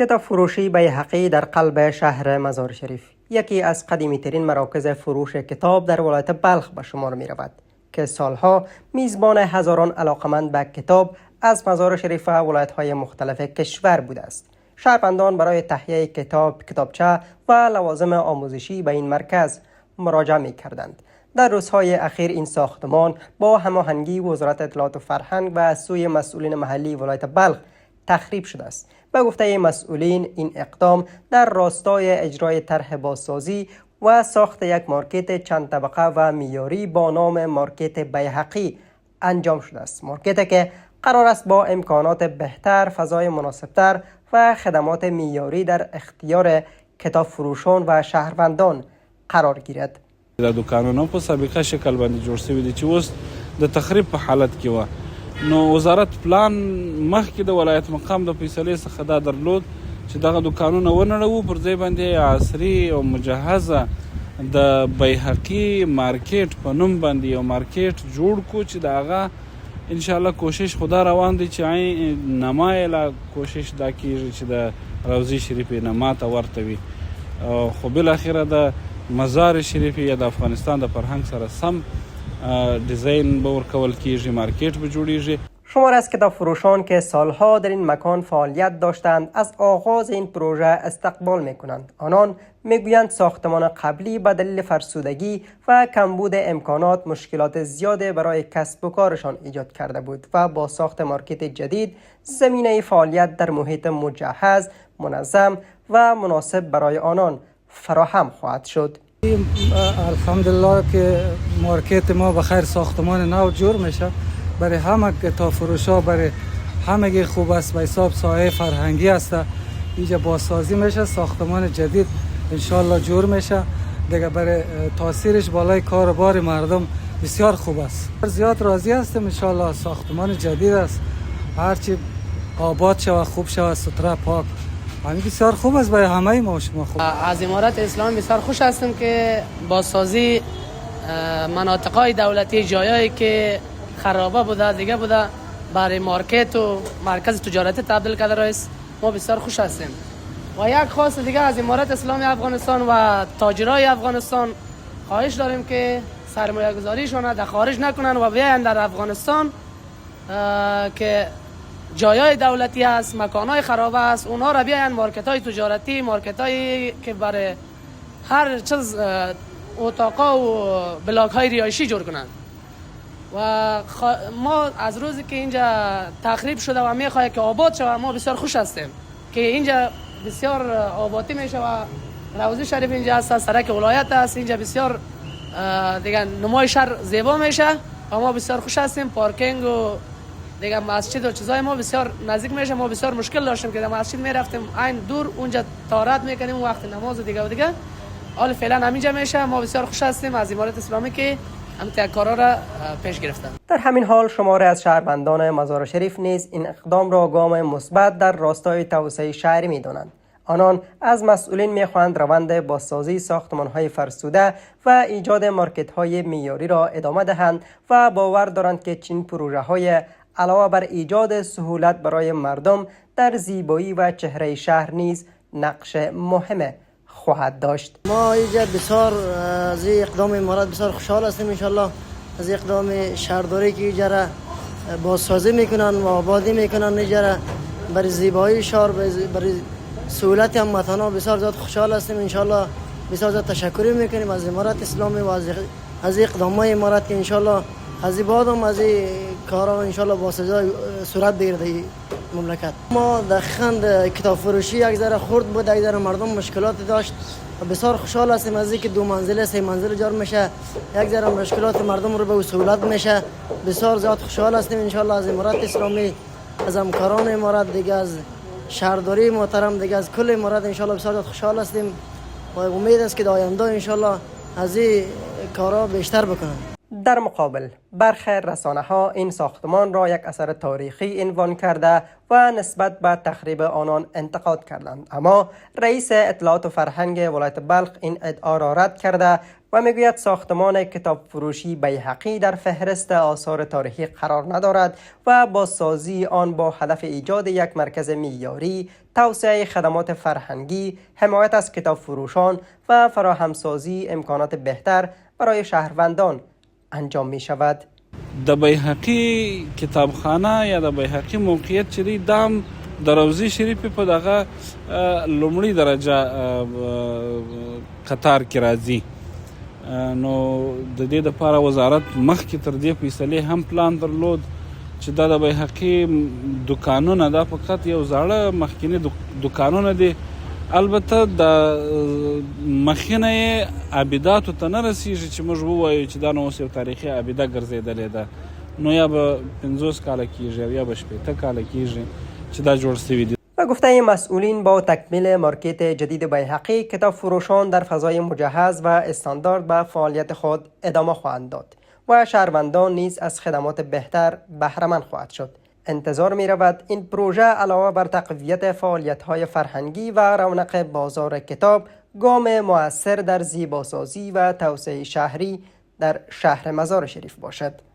کتاب فروشی بیهقی در قلب شهر مزار شریف یکی از قدیمی ترین مراکز فروش کتاب در ولایت بلخ به شمار می رود که سالها میزبان هزاران علاقمند به کتاب از مزار شریف و ولایت‌های مختلف کشور بوده است. شهروندان برای تهیه کتاب، کتابچه و لوازم آموزشی به این مرکز مراجعه می کردند. در روزهای اخیر این ساختمان با هماهنگی وزارت اطلاعات و فرهنگ و از سوی مسئولین محلی ولایت بلخ تخریب شده است. به گفته مسئولین این اقدام در راستای اجرای طرح بازسازی و ساخت یک مارکت چند طبقه و معیاری با نام مارکت بیهقی انجام شده است. مارکتی که قرار است با امکانات بهتر، فضای مناسبتر و خدمات معیاری در اختیار کتاب فروشان و شهروندان قرار گیرد. د دوکانونو په سابقه شکل باندې جوړ شوی دی چې اوس د تخریب په حالت کې و. نو وزارت پلان مخکې د ولایت مقام د فیصلې څخه دا درلود چې دغه دوکانونه ونړوو، پر ځای باندې عصري او مجهزه د بیهقي مارکیټ په نوم باندې یو مارکیټ جوړ کړو چې د هغه انشاءالله کوشش خدا روان دی چې نمایله کوشش دا کیږي چې د روضې شریفې نما ته ورته وي، خو بالاخره د مزار شریف یا د افغانستان د فرهنگ سره سم دیزاین به ورکول کیږي، مارکیت به جوړیږي. شمار از کتاب فروشان که سالها در این مکان فعالیت داشتند از آغاز این پروژه استقبال میکنند. آنان میگویند ساختمان قبلی به دلیل فرسودگی و کمبود امکانات مشکلات زیاده برای کسب و کارشان ایجاد کرده بود و با ساخت مارکت جدید زمینه فعالیت در محیط مجهز، منظم و مناسب برای آنان فراهم خواهد شد. الحمدلله که مارکت ما بخیر ساختمان نو جور میشه، برای همه کتاب فروشا برای همه خوب است، به حساب سایه فرهنگی است. اینجا بازسازی میشه، ساختمان جدید انشالله جور میشه دیگه، برای تاثیرش بالای کاربار مردم بسیار خوب است. زیاد راضی هستم انشالله. ساختمان جدید است، هرچی آباد شود، خوب شود، ستره، پاک، همین بسیار خوب است برای همه ما. شما خوب. از امارت اسلامی بسیار خوش هستم که بازسازی مناطق‌های دولتی، جایایی که خرابه بوده دیگه بوده، برای مارکت و مرکز تجارتی تبدیل کرده رئیس. ما بسیار خوش هستیم و یک خواست دیگه از امارت اسلامی افغانستان و تاجرای افغانستان خواهش داریم که سرمایه گذاریشون در خارج نکنن و بیاین در افغانستان که جایای دولتی است، مکانای خرابه است، اونها را بیاین مارکت‌های تجارتی، مارکت‌هایی که برای هر چیز اتاقا و بلاک‌های رهایشی جور کنند. و ما از روزی که اینجا تخریب شده و میخواد که آباد شود ما بسیار خوش هستیم که اینجا بسیار آبادی میشه و روضه شریف اینجا هست، سرک ولایت است، اینجا بسیار دیگه نمای شهر زیبا میشه و ما بسیار خوش هستیم. پارکینگ و دیگه مسجد و چیزای ما بسیار نزدیک میشه. ما بسیار مشکل داشتیم که در مسجد میرفتیم این دور، اونجا طهارت میکنیم وقت نماز و دیگه حال فعلا همینجا میشه. ما بسیار خوش هستیم از امارت اسلامی که همین کارا را پیش گرفتن. در همین حال شماره از شهروندان مزار شریف نیز این اقدام را گام مثبت در راستای توسعه شهری می‌دانند. آنان از مسئولین می‌خواهند روند بازسازی ساختمان‌های فرسوده و ایجاد مارکت‌های معیاری را ادامه دهند و باور دارند که چنین پروژه‌های علاوه بر ایجاد سهولت برای مردم در زیبایی و چهره شهر نیز نقش مهم خواهد داشت. ما اینجا بسیار از اقدام امارات بسیار خوشحال هستیم انشالله از اقدام شهرداری که اینجا را بازسازی میکنن و آبادی میکنن، اینجا را برای زیبایی شهر، برای سهولت هموطنان بسیار زیاد خوشحال هستیم انشالله. بسیار زیاد تشکر میکنیم از امارات اسلامی و از اقدامات امارات که انشالله از این بعد هم از این کارا انشالله بازسازی صورت بگیره در مملکت. ما دقیقاً کتاب فروشی یک ذره خرد بود، یک ذره مردم مشکلات داشت و بسیار خوشحال هستیم از اینکه 2 منزله 3 منزله جار میشه، یک ذره مشکلات مردم رو به سهولت میشه. بسیار زیاد خوشحال هستیم انشالله از امارات اسلامی، از همکاران امارات دیگه، از شهرداری محترم دیگه، از کل امارات انشالله بسیار زیاد خوشحال هستیم و امید است که در آینده انشالله از این کارا بیشتر بکنن. در مقابل برخی رسانه‌ها این ساختمان را یک اثر تاریخی عنوان کرده و نسبت به تخریب آنان انتقاد کردند، اما رئیس اطلاعات و فرهنگ ولایت بلخ این ادعا را رد کرده و میگوید ساختمان کتاب فروشی بیهقی در فهرست آثار تاریخی قرار ندارد و بازسازی آن با هدف ایجاد یک مرکز معیاری، توسعه خدمات فرهنگی، حمایت از کتاب فروشان و فراهمسازی امکانات بهتر برای شهروندان انجام می شود. د بیهقی کتابخانه یا د بیهقی موقعیت چې دی دام د روضې شریفې په دغه لومړۍ درجه قطار کې راځي. نو د دې دپاره وزارت مخکې تر دې فیصلې هم پلان درلود چې دا د بیهقي دوکانونه دا فقط یو زاړه مخکینی دوکانونه دي. البته د مخینه یې عابداتو ته نه رسیږي چې موږ ووایو چې دا نو اوس یو تاریخي عابده ګرځېدلې ده. نو یا به 50 کاله کېږي او یا به 80 کاله کېږي چې دا جوړ شوي دي. و گفته مسئولین با تکمیل مارکت جدید بیهقی، کتاب فروشان در فضای مجهز و استاندارد به فعالیت خود ادامه خواهند داد و شهروندان نیز از خدمات بهتر بهره‌مند خواهد شد. انتظار می رود این پروژه علاوه بر تقویت فعالیت‌های فرهنگی و رونق بازار کتاب، گام مؤثر در زیباسازی و توسعه شهری در شهر مزار شریف باشد.